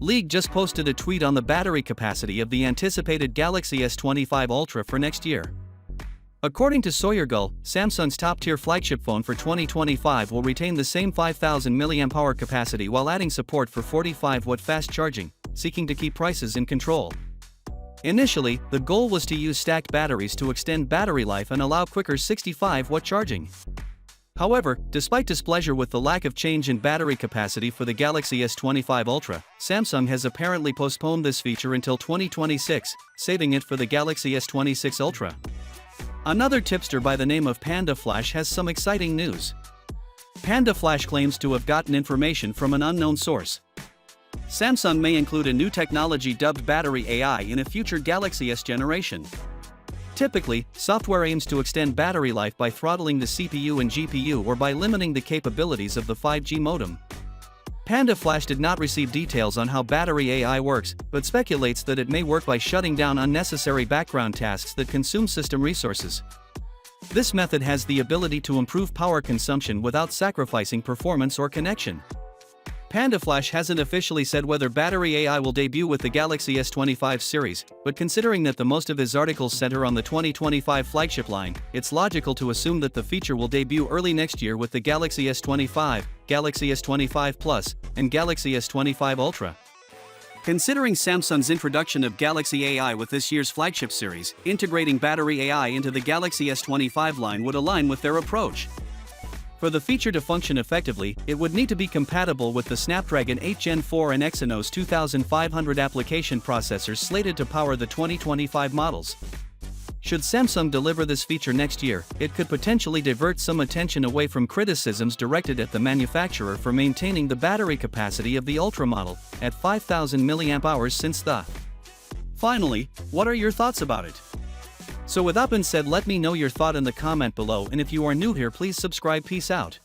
League just posted a tweet on the battery capacity of the anticipated Galaxy S25 Ultra for next year. According to SoyerGull, Samsung's top-tier flagship phone for 2025 will retain the same 5,000 mAh capacity while adding support for 45-watt fast charging, seeking to keep prices in control. Initially, the goal was to use stacked batteries to extend battery life and allow quicker 65-watt charging. However, despite displeasure with the lack of change in battery capacity for the Galaxy S25 Ultra, Samsung has apparently postponed this feature until 2026, saving it for the Galaxy S26 Ultra. Another tipster by the name of Panda Flash has some exciting news. Panda Flash claims to have gotten information from an unknown source. Samsung may include a new technology dubbed Battery AI in a future Galaxy S generation. Typically, software aims to extend battery life by throttling the CPU and GPU or by limiting the capabilities of the 5G modem. Panda Flash did not receive details on how Battery AI works, but speculates that it may work by shutting down unnecessary background tasks that consume system resources. This method has the ability to improve power consumption without sacrificing performance or connection. Panda Flash hasn't officially said whether Battery AI will debut with the Galaxy S25 series, but considering that the most of his articles center on the 2025 flagship line, it's logical to assume that the feature will debut early next year with the Galaxy S25, Galaxy S25 Plus, and Galaxy S25 Ultra. Considering Samsung's introduction of Galaxy AI with this year's flagship series, integrating Battery AI into the Galaxy S25 line would align with their approach. For the feature to function effectively, it would need to be compatible with the Snapdragon 8 Gen 4 and Exynos 2500 application processors slated to power the 2025 models. Should Samsung deliver this feature next year, it could potentially divert some attention away from criticisms directed at the manufacturer for maintaining the battery capacity of the Ultra model at 5,000 mAh since the. Finally, what are your thoughts about it? So with that being said, let me know your thought in the comment below, and if you are new here, please subscribe. Peace out.